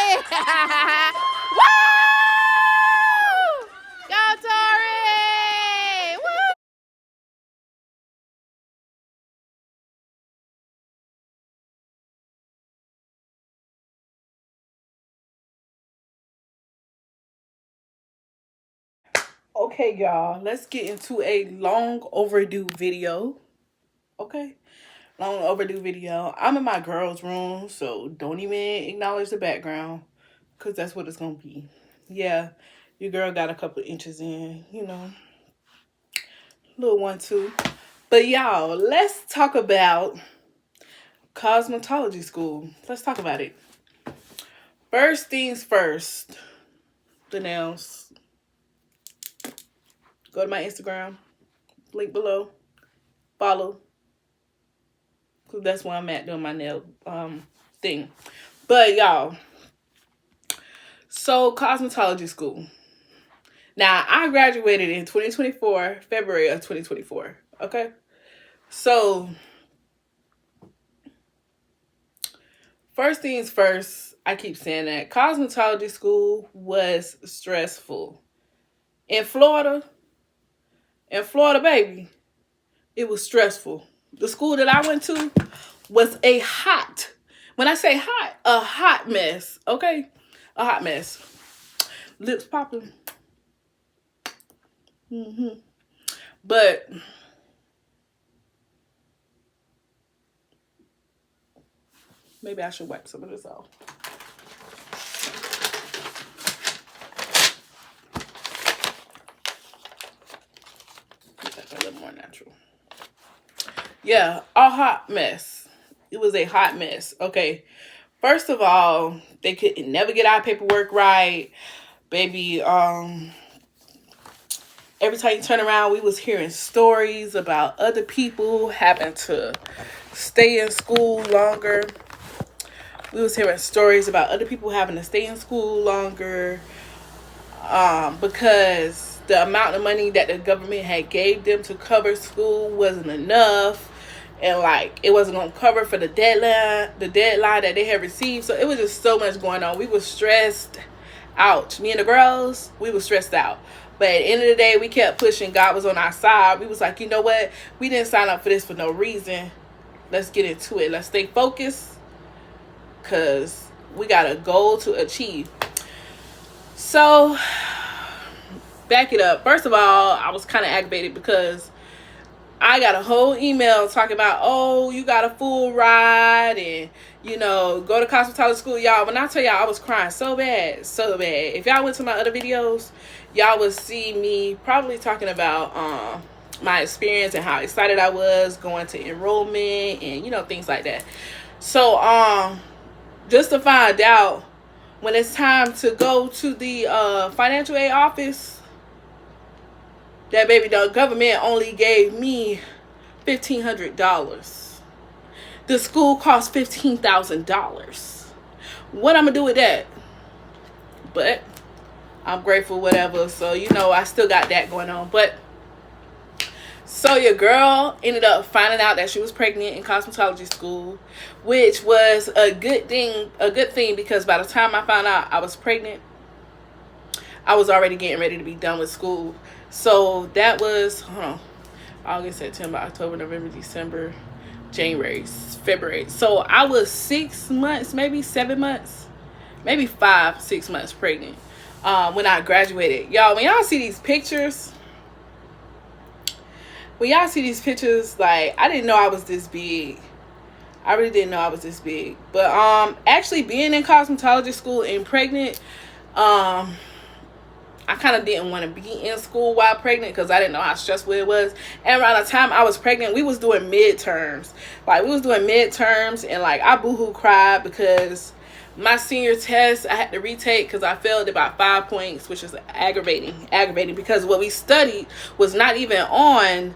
Tori! Woo! Go, Tori! Woo! Okay, y'all, let's get into a long overdue video. Okay, long overdue video. I'm in my girl's room, so don't even acknowledge the background because that's what it's gonna be. Yeah, your girl got a couple of inches in, little one, too. But y'all, let's talk about cosmetology school. Let's talk about it. First things first, the nails. Go to my Instagram, link below. Follow, because that's where I'm at doing my nail thing. But y'all, so cosmetology school. Now, I graduated in 2024, February of 2024. Okay? So, first things first, I keep saying that cosmetology school was stressful. In Florida, baby, it was stressful. The school that I went to was when I say hot, a hot mess. Okay? A hot mess. Lips popping. But maybe I should wipe some of this off. Make that a little more natural. Yeah, a hot mess. It was a hot mess. Okay. First of all, they could never get our paperwork right. Baby, every time you turn around, we was hearing stories about other people having to stay in school longer. We was hearing stories about other people having to stay in school longer because the amount of money that the government had gave them to cover school wasn't enough, and like it wasn't gonna cover for the deadline that they had received. So it was just so much going on. We were stressed out. Me and the girls, we were stressed out. But at the end of the day, we kept pushing. God was on our side. We was like, you know what? We didn't sign up for this for no reason. Let's get into it. Let's stay focused, because we got a goal to achieve. So, back it up. First of all, I was kind of aggravated because I got a whole email talking about, oh, you got a full ride and, go to cosmetology school. Y'all, when I tell y'all, I was crying so bad. If y'all went to my other videos, y'all would see me probably talking about my experience and how excited I was going to enrollment and, things like that. So, just to find out, when it's time to go to the financial aid office, that baby, the government only gave me $1,500. The school cost $15,000. What I'm gonna do with that? But I'm grateful, whatever. So I still got that going on. But so your girl ended up finding out that she was pregnant in cosmetology school, which was a good thing because by the time I found out I was pregnant, I was already getting ready to be done with school. So that was August, September, October, November, December, January, February. So I was 6 months, maybe 7 months, maybe 5-6 months pregnant when I graduated. Y'all, when y'all see these pictures, like, I didn't know I was this big. I really didn't know I was this big. But actually being in cosmetology school and pregnant, I kind of didn't want to be in school while pregnant because I didn't know how stressful it was. And around the time I was pregnant, we was doing midterms. And like I boohoo cried because my senior test I had to retake because I failed it by 5 points, which is aggravating because what we studied was not even on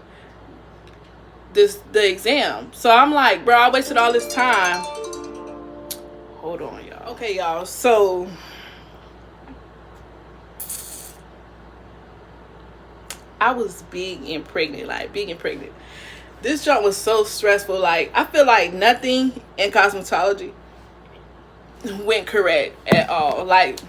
the exam. So I'm like, bro, I wasted all this time. Hold on, y'all. Okay, y'all. So I was big and pregnant. This job was so stressful. Like, I feel like nothing in cosmetology went correct at all. Like,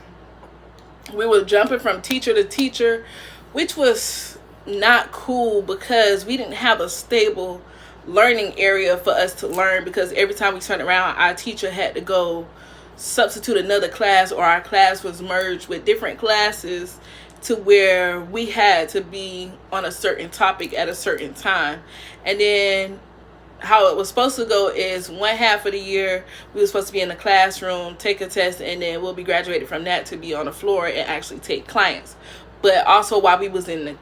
we were jumping from teacher to teacher, which was not cool because we didn't have a stable learning area for us to learn, because every time we turned around, our teacher had to go substitute another class, or our class was merged with different classes to where we had to be on a certain topic at a certain time. And then how it was supposed to go is one half of the year we were supposed to be in the classroom, take a test, and then we'll be graduated from that to be on the floor and actually take clients. But also, while we was in the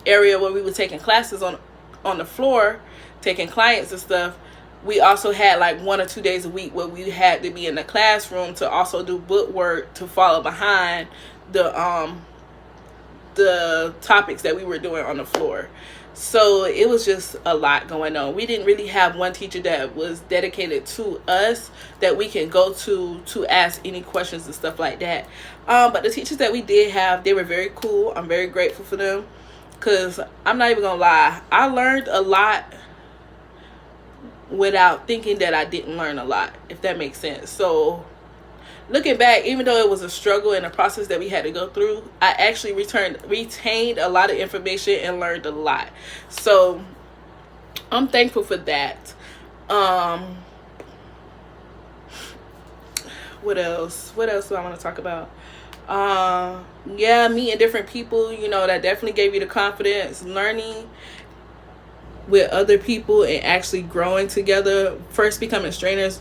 area where we were taking classes on the floor, taking clients and stuff, we also had like 1 or 2 days a week where we had to be in the classroom to also do book work to follow behind the topics that we were doing on the floor. So it was just a lot going on. We didn't really have one teacher that was dedicated to us that we can go to ask any questions and stuff like that. But the teachers that we did have, they were very cool. I'm very grateful for them, because I'm not even gonna lie, I learned a lot without thinking that I didn't learn a lot, if that makes sense. So looking back, even though it was a struggle and a process that we had to go through, I actually retained a lot of information and learned a lot. So I'm thankful for that. What else do I want to talk about? Yeah, meeting different people, that definitely gave you the confidence. Learning with other people and actually growing together, first becoming strangers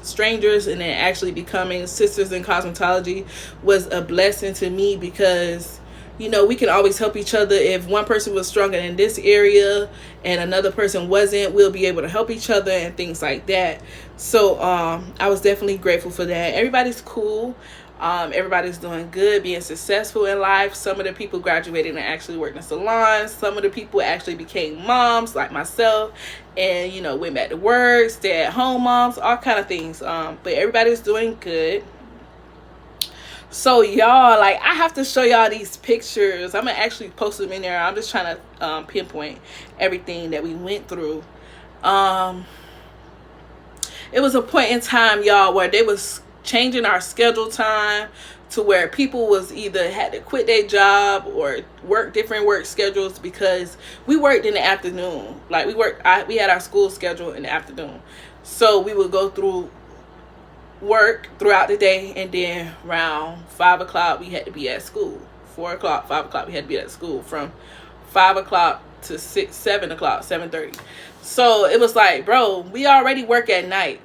and then actually becoming sisters in cosmetology, was a blessing to me, because we can always help each other. If one person was stronger in this area and another person wasn't, we'll be able to help each other and things like that. So I was definitely grateful for that. Everybody's cool. Everybody's doing good, being successful in life. Some of the people graduated and actually worked in salons. Some of the people actually became moms, like myself, and went back to work, stay-at-home moms, all kind of things. But everybody's doing good. So y'all, like, I have to show y'all these pictures. I'm gonna actually post them in there. I'm just trying to pinpoint everything that we went through. It was a point in time, y'all, where they was changing our schedule time to where people was either had to quit their job or work different work schedules, because we worked in the afternoon. Like, we had our school schedule in the afternoon, so we would go through work throughout the day, and then around 5 o'clock we had to be at school. 4 o'clock, 5 o'clock we had to be at school, from 5 o'clock to 7 o'clock, 7:30. So it was like, bro, we already work at night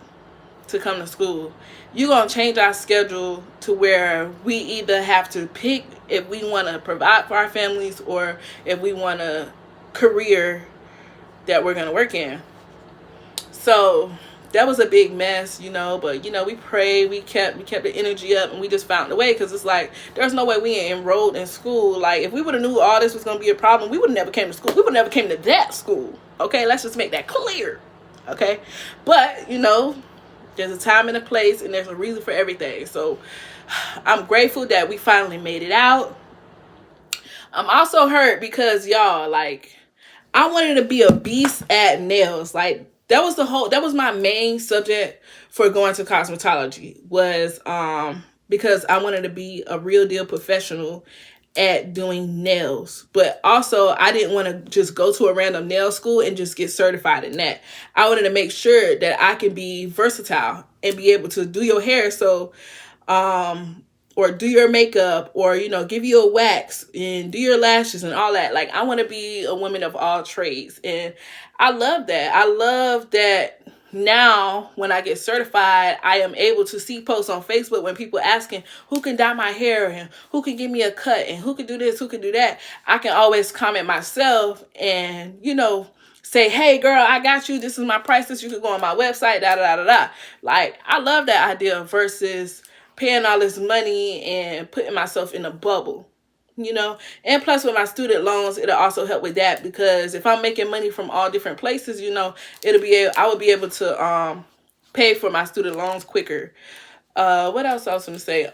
to come to school. You're going to change our schedule to where we either have to pick if we want to provide for our families or if we want a career that we're going to work in. So that was a big mess, but we prayed, we kept the energy up, and we just found a way, because it's like, there's no way we enrolled in school. Like, if we would have knew all this was going to be a problem, we would have never came to school. We would never came to that school. Okay, let's just make that clear. Okay, but there's a time and a place, and there's a reason for everything. So I'm grateful that we finally made it out. I'm also hurt because, y'all, like, I wanted to be a beast at nails. Like, that was my main subject for going to cosmetology, was because I wanted to be a real deal professional at doing nails. But also, I didn't want to just go to a random nail school and just get certified in that. I wanted to make sure that I can be versatile and be able to do your hair, so or do your makeup, or give you a wax and do your lashes and all that. Like, I want to be a woman of all trades, and I love that. I love that now when I get certified, I am able to see posts on Facebook when people asking who can dye my hair and who can give me a cut and who can do this, who can do that. I can always comment myself and, say, hey girl, I got you. This is my prices. You can go on my website, da da da da. Like, I love that idea versus paying all this money and putting myself in a bubble. And plus with my student loans, it'll also help with that, because if I'm making money from all different places, I would be able to pay for my student loans quicker. What else I was going to say?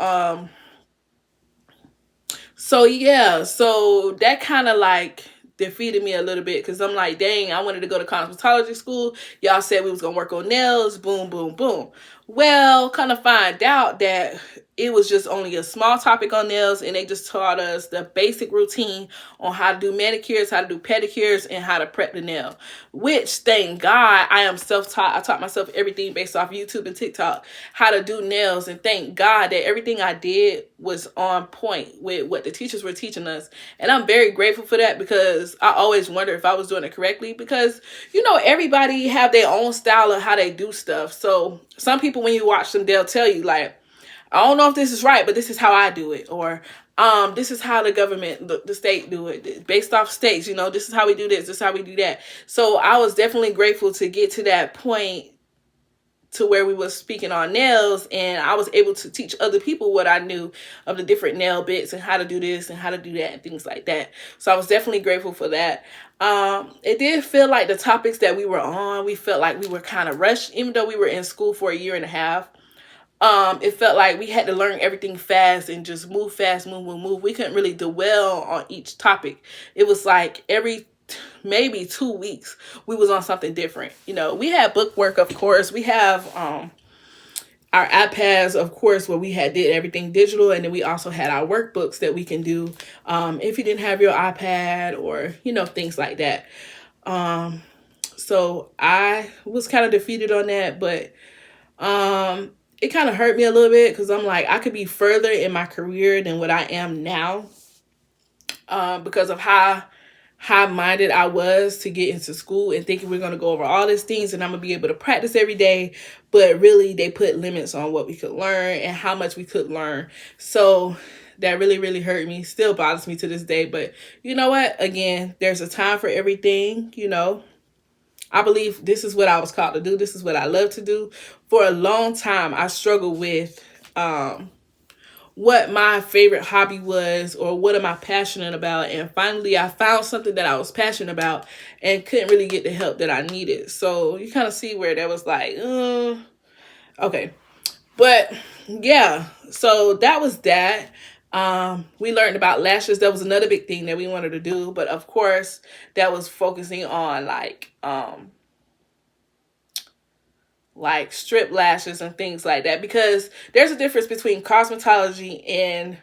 So that kind of like defeated me a little bit, because I'm like, dang, I wanted to go to cosmetology school. Y'all said we was going to work on nails, boom, boom, boom. Well, kind of find out that it was just only a small topic on nails, and they just taught us the basic routine on how to do manicures, how to do pedicures, and how to prep the nail. Which, thank God, I am self-taught. I taught myself everything based off YouTube and TikTok, how to do nails, and thank God that everything I did was on point with what the teachers were teaching us. And I'm very grateful for that, because I always wonder if I was doing it correctly, because everybody have their own style of how they do stuff. So some people, when you watch them, they'll tell you like, I don't know if this is right, but this is how I do it. Or this is how the government, the state do it, based off states. This is how we do this, this is how we do that. So I was definitely grateful to get to that point to where we was speaking on nails, and I was able to teach other people what I knew of the different nail bits and how to do this and how to do that and things like that. So I was definitely grateful for that. It did feel like the topics that we were on, we felt like we were kind of rushed, even though we were in school for a year and a half. It felt like we had to learn everything fast and just move fast, move. We couldn't really dwell on each topic. It was like every maybe 2 weeks we was on something different. We had book work, of course. We have our iPads, of course, where we did everything digital, and then we also had our workbooks that we can do if you didn't have your iPad, or things like that. So I was kind of defeated on that, but it kind of hurt me a little bit, because I'm like, I could be further in my career than what I am now, because of how high-minded I was to get into school and thinking we're going to go over all these things and I'm going to be able to practice every day. But really, they put limits on what we could learn and how much we could learn. So that really, really hurt me. Still bothers me to this day. But you know what? Again, there's a time for everything. I believe this is what I was called to do. This is what I love to do. For a long time, I struggled with what my favorite hobby was, or what am I passionate about. And finally, I found something that I was passionate about and couldn't really get the help that I needed. So you kind of see where that was like, okay. But yeah, so that was that. We learned about lashes. That was another big thing that we wanted to do. But of course, that was focusing on like strip lashes and things like that, because there's a difference between cosmetology and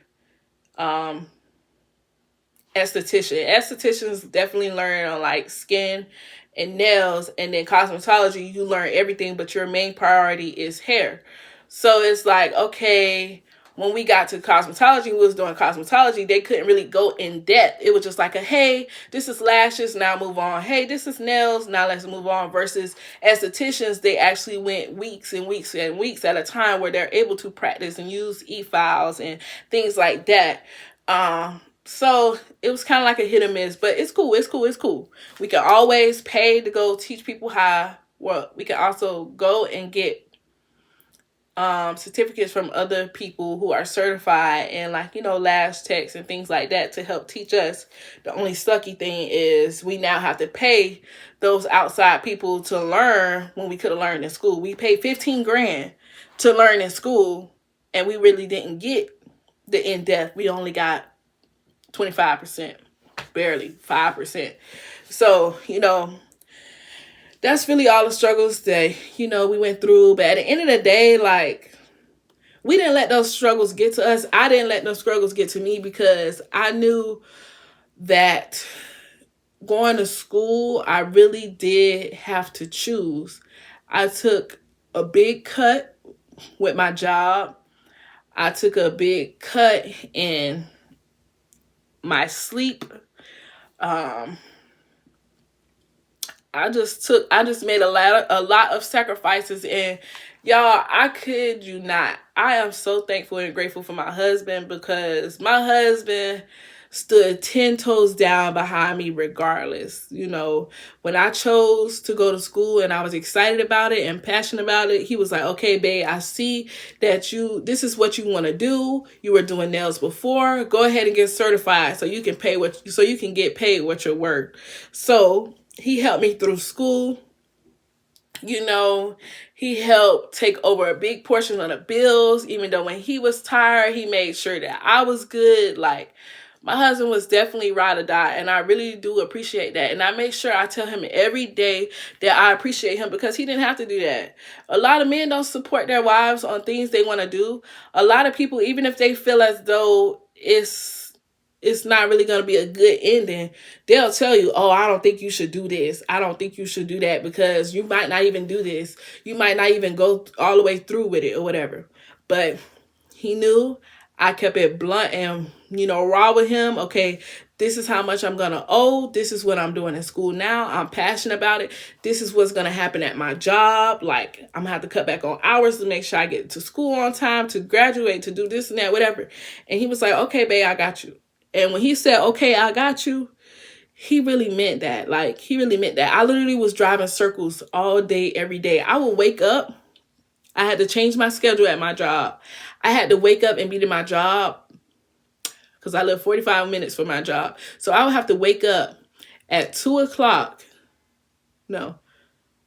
esthetician. Estheticians definitely learn on like skin and nails, and then cosmetology, you learn everything, but your main priority is hair. So it's like, okay, when we got to cosmetology, we was doing cosmetology, they couldn't really go in depth. It was just like hey, this is lashes, now move on. Hey, this is nails, now let's move on. Versus estheticians, they actually went weeks and weeks and weeks at a time, where they're able to practice and use e-files and things like that. So it was kind of like a hit or miss, but it's cool. We can always pay to go teach people how. Well, we can also go and get certificates from other people who are certified and lash techs and things like that to help teach us. The only sucky thing is we now have to pay those outside people to learn when we could have learned in school. We paid 15 grand to learn in school, and we really didn't get the in-depth. We only got 25%, barely 5%. So, that's really all the struggles that, we went through. But at the end of the day, we didn't let those struggles get to us. I didn't let those struggles get to me, because I knew that going to school, I really did have to choose. I took a big cut with my job. I took a big cut in my sleep. I just made a lot of sacrifices, and y'all, I kid you not, I am so thankful and grateful for my husband, because my husband stood 10 toes down behind me regardless. When I chose to go to school and I was excited about it and passionate about it, he was like, okay, babe, I see that this is what you want to do. You were doing nails before. Go ahead and get certified so you can get paid what you're worth. So he helped me through school. He helped take over a big portion of the bills, even though when he was tired, he made sure that I was good. My husband was definitely ride or die, and I really do appreciate that. And I make sure I tell him every day that I appreciate him, because he didn't have to do that. A lot of men don't support their wives on things they want to do. A lot of people, even if they feel as though it's not really going to be a good ending, they'll tell you, oh, I don't think you should do this. I don't think you should do that, because you might not even do this. You might not even go all the way through with it or whatever. But he knew. I kept it blunt and, raw with him. Okay, this is how much I'm going to owe. This is what I'm doing in school now. I'm passionate about it. This is what's going to happen at my job. Like, I'm going to have to cut back on hours to make sure I get to school on time, to graduate, to do this and that, whatever. And he was like, okay, babe, I got you. And when he said, okay, I got you, he really meant that. Like, he really meant that. I literally was driving circles all day, every day. I would wake up. I had to change my schedule at my job. I had to wake up and be to my job, because I live 45 minutes from my job. So I would have to wake up at 2 o'clock. No,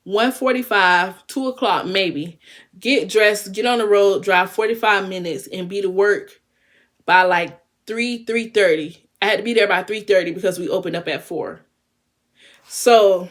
1:45, 2 o'clock maybe. Get dressed, get on the road, drive 45 minutes, and be to work by like 3:30. I had to be there by 3:30 because we opened up at 4. So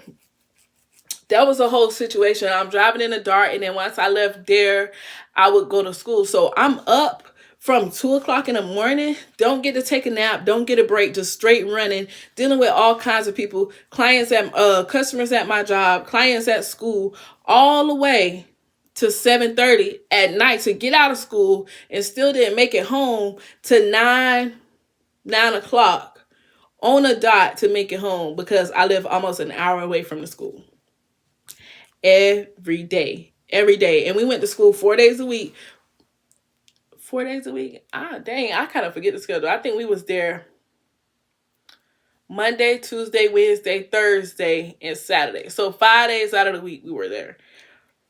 that was a whole situation. I'm driving in the dark, and then once I left there, I would go to school. So I'm up from 2 o'clock in the morning. Don't get to take a nap. Don't get a break. Just straight running, dealing with all kinds of people, customers at my job, clients at school, all the way to 7:30 at night to get out of school, and still didn't make it home to 9 o'clock on a dot to make it home, because I live almost an hour away from the school. Every day. And we went to school 4 days a week. 4 days a week. Dang, I kind of forget the schedule. I think we was there Monday, Tuesday, Wednesday, Thursday, and Saturday. So 5 days out of the week we were there.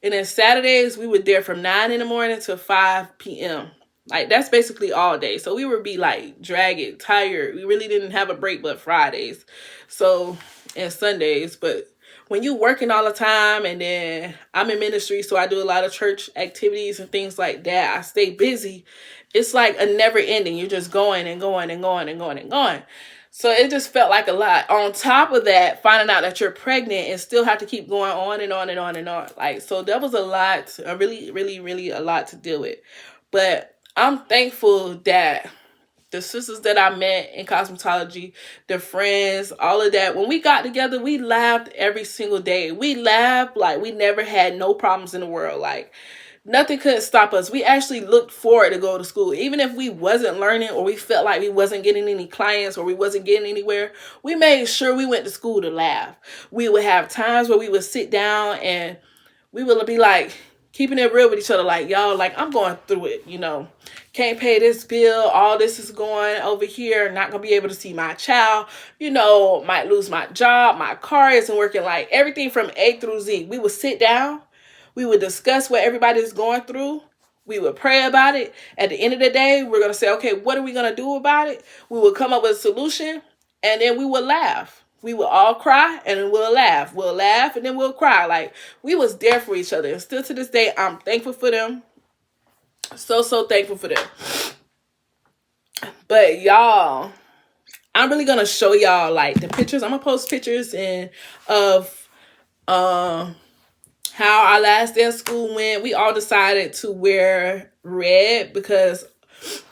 And then Saturdays we were there from 9 in the morning to 5 p.m. Like, that's basically all day. So we would be like dragging, tired. We really didn't have a break but Fridays. So, and Sundays. But when you working all the time, and then I'm in ministry, so I do a lot of church activities and things like that. I stay busy. It's like a never ending. You're just going and going and going and going and going. So it just felt like a lot. On top of that, finding out that you're pregnant and still have to keep going on and on and on and on. Like, so that was a lot, a really, really, really a lot to deal with. But I'm thankful that the sisters that I met in cosmetology, the friends, all of that, when we got together, we laughed every single day. We laughed like we never had no problems in the world. Like, nothing could stop us. We actually looked forward to go to school. Even if we wasn't learning, or we felt like we wasn't getting any clients, or we wasn't getting anywhere, we made sure we went to school to laugh. We would have times where we would sit down and we would be like, keeping it real with each other, like, y'all, like, I'm going through it, can't pay this bill, all this is going over here, not gonna be able to see my child, might lose my job, my car isn't working, like, everything from A through Z. We would sit down, we would discuss what everybody's going through, we would pray about it. At the end of the day, we're gonna say, okay, what are we gonna do about it? We would come up with a solution, and then we would laugh. We would all cry, and then we'll laugh. We'll laugh, and then we'll cry. Like, we was there for each other. And still to this day, I'm thankful for them. So thankful for them. But y'all, I'm really going to show y'all, like, the pictures. I'm going to post pictures of how our last day of school went. We all decided to wear red because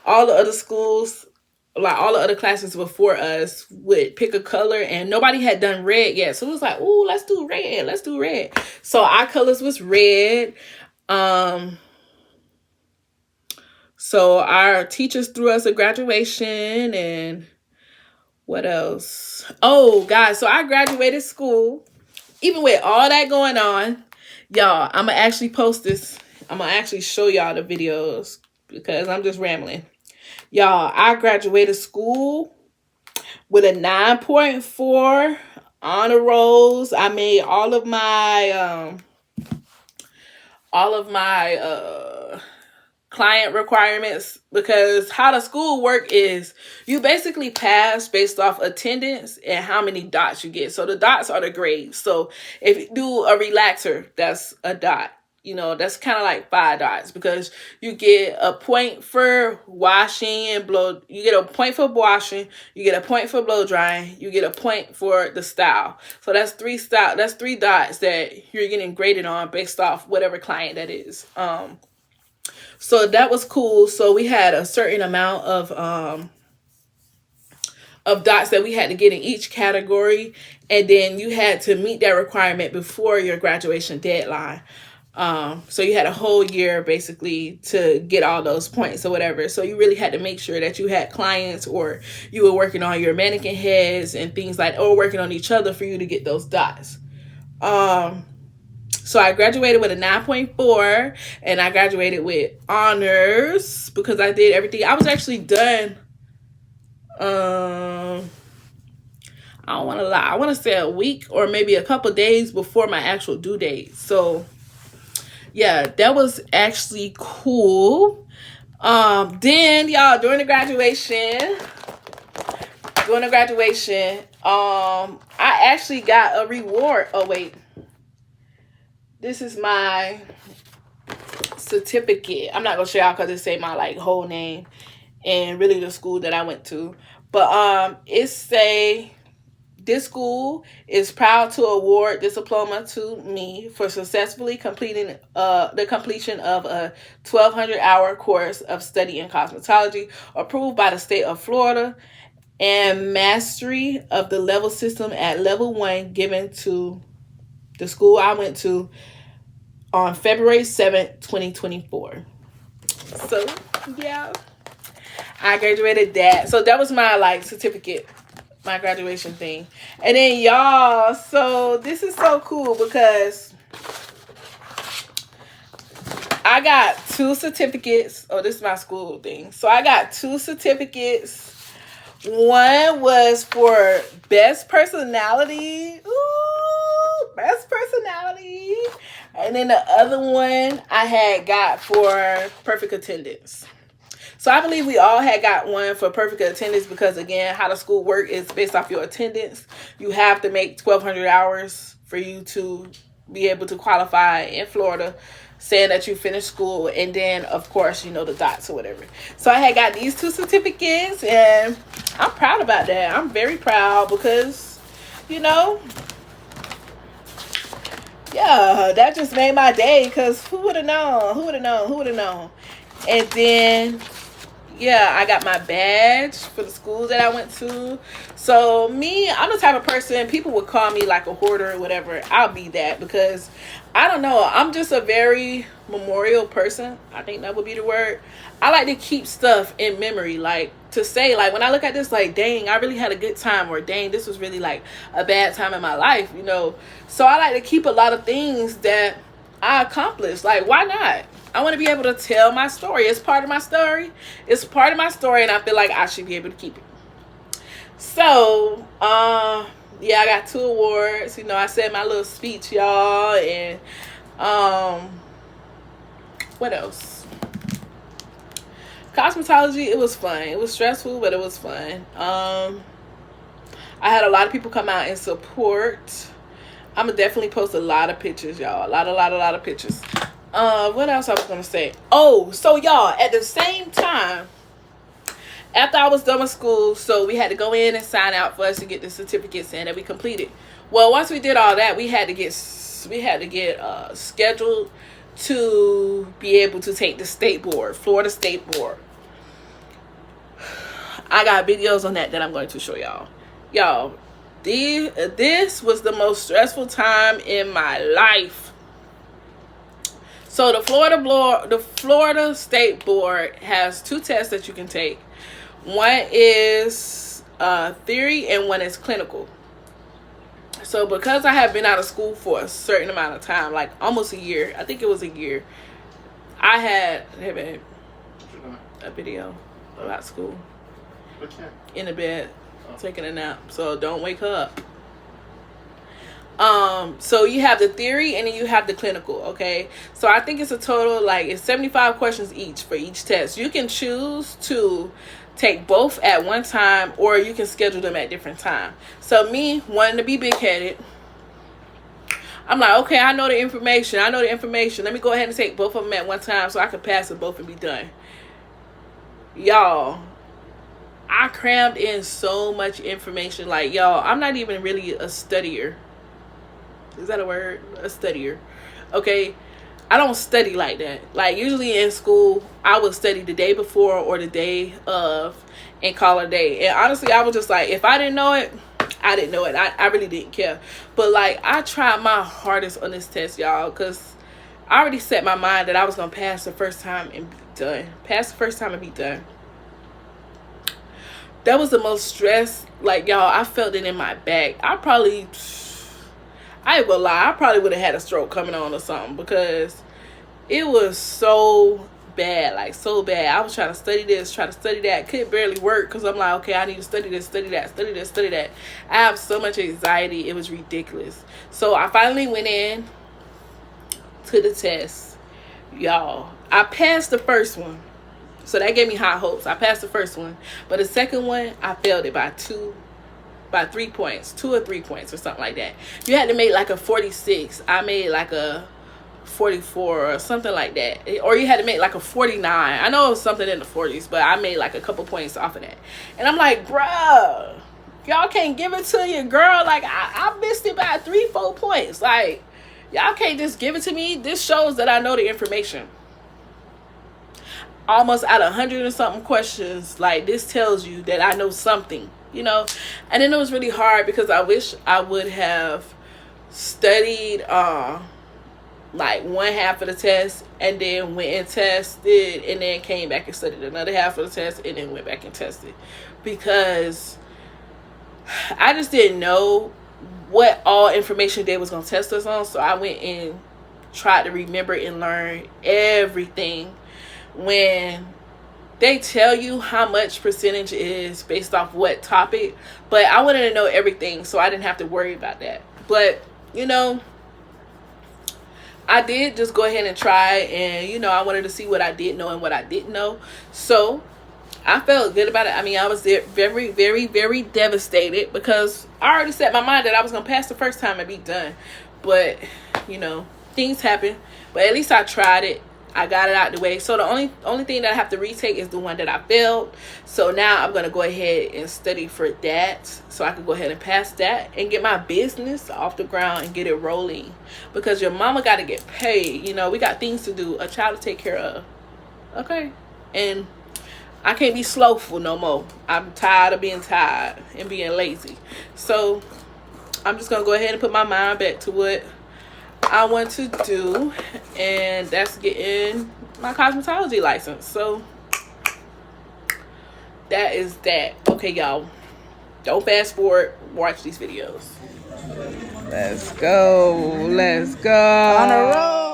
all the other schools, like all the other classes before us, would pick a color, and nobody had done red yet. So it was like, ooh, let's do red. So our colors was red. So our teachers threw us a graduation, and what else? Oh, guys, so I graduated school. Even with all that going on, y'all, I'm going to actually post this. I'm going to actually show y'all the videos because I'm just rambling. Y'all, I graduated school with a 9.4 honor rolls. I made all of my client requirements, because how the school work is you basically pass based off attendance and how many dots you get. So the dots are the grades. So if you do a relaxer, that's a dot. that's kind of like 5 dots, because you get a point for washing and blow. You get a point for washing. You get a point for blow drying. You get a point for the style. So that's 3 dots that you're getting graded on based off whatever client that is. So that was cool. So we had a certain amount of dots that we had to get in each category, and then you had to meet that requirement before your graduation deadline. So you had a whole year basically to get all those points or whatever. So you really had to make sure that you had clients, or you were working on your mannequin heads and things like, or working on each other for you to get those dots. So I graduated with a 9.4, and I graduated with honors because I did everything. I was actually done. I don't want to lie. I want to say a week or maybe a couple days before my actual due date. So yeah, that was actually cool. Then y'all, during the graduation, I actually got a reward. Oh wait, this is my certificate. I'm not gonna show y'all because it say my like whole name and really the school that I went to. But it say, this school is proud to award this diploma to me for successfully completing the completion of a 1,200-hour course of study in cosmetology approved by the state of Florida, and mastery of the level system at level 1 given to the school I went to on February 7th, 2024. So yeah, I graduated that. So that was my like certificate, my graduation thing. And then y'all, so this is so cool because I got 2 certificates. Oh, this is my school thing. So I got 2 certificates. One was for best personality. Ooh, best personality. And then the other one I had got for perfect attendance. So I believe we all had got one for perfect attendance because, again, how the school work is based off your attendance. You have to make 1,200 hours for you to be able to qualify in Florida, saying that you finished school, and then, of course, the dots or whatever. So I had got these 2 certificates, and I'm proud about that. I'm very proud because, yeah, that just made my day, because who would have known? And then, yeah, I got my badge for the school that I went to. So me, I'm the type of person, people would call me like a hoarder or whatever. I'll be that because, I don't know, I'm just a very memorial person. I think that would be the word. I like to keep stuff in memory, like to say, like when I look at this, like, dang, I really had a good time, or dang, this was really like a bad time in my life, So I like to keep a lot of things that I accomplished. Like, why not? I want to be able to tell my story. It's part of my story. And I feel like I should be able to keep it. So, yeah, I got 2 awards. I said my little speech, y'all. And, what else? Cosmetology, it was fun. It was stressful, but it was fun. I had a lot of people come out and support. I'm going to definitely post a lot of pictures, y'all. A lot of pictures. What else I was going to say? Oh, so y'all, at the same time, after I was done with school, so we had to go in and sign out for us to get the certificates in that we completed. Well, once we did all that, we had to get scheduled to be able to take the state board, Florida State Board. I got videos on that I'm going to show y'all. Y'all, this was the most stressful time in my life. So the Florida State Board has 2 tests that you can take. One is theory and one is clinical. So because I have been out of school for a certain amount of time, like almost a year, I think it was a year, I had a video about school in the bed, taking a nap. So don't wake her up. So you have the theory and then you have the clinical, okay? So I think it's a total, like, it's 75 questions each for each test. You can choose to take both at one time, or you can schedule them at different time. So me, wanting to be big-headed, I'm like, okay, I know the information. I know the information. Let me go ahead and take both of them at one time so I can pass them both and be done. Y'all, I crammed in so much information. Like, y'all, I'm not even really a studier. Is that a word? A studier. Okay. I don't study like that. Like, usually in school, I would study the day before or the day of and call it a day. And honestly, I was just like, if I didn't know it, I didn't know it. I really didn't care. But, like, I tried my hardest on this test, y'all, because I already set my mind that I was going to pass the first time and be done. Pass the first time and be done. That was the most stress. Like, y'all, I felt it in my back. I ain't gonna lie, I probably would have had a stroke coming on or something, because it was so bad, like so bad. I was trying to study this, trying to study that, couldn't barely work, because I'm like, okay, I need to study this, study that, study this, study that. I have so much anxiety, it was ridiculous. So I finally went in to the test, y'all. I passed the first one, so that gave me high hopes. I passed the first one, but the second one, I failed it by 3 points, 2 or 3 points or something like that. You had to make like a 46. I made like a 44 or something like that. Or you had to make like a 49. I know it was something in the 40s, but I made like a couple points off of that. And I'm like, bruh, y'all can't give it to your girl. Like, I missed it by 3-4 points. Like, y'all can't just give it to me. This shows that I know the information. Almost out of 100 and something questions, like, this tells you that I know something. You know, and then it was really hard because I wish I would have studied like one half of the test and then went and tested and then came back and studied another half of the test and then went back and tested, because I just didn't know what all information they was going to test us on. So I went and tried to remember and learn everything. When they tell you how much percentage is based off what topic, but I wanted to know everything, so I didn't have to worry about that. But, you know, I did just go ahead and try, and, you know, I wanted to see what I did know and what I didn't know. So I felt good about it. I mean, I was very, very, very devastated, because I already set my mind that I was going to pass the first time and be done. But, you know, things happen. But at least I tried it. I got it out the way. So the only thing that I have to retake is the one that I failed. So now I'm going to go ahead and study for that, so I can go ahead and pass that and get my business off the ground and get it rolling. Because your mama got to get paid. You know, we got things to do, a child to take care of. Okay? And I can't be slowful no more. I'm tired of being tired and being lazy. So I'm just going to go ahead and put my mind back to what I want to do, and that's getting my cosmetology license. So that is that. Okay, y'all, don't fast forward, watch these videos. Let's go, let's go on a roll.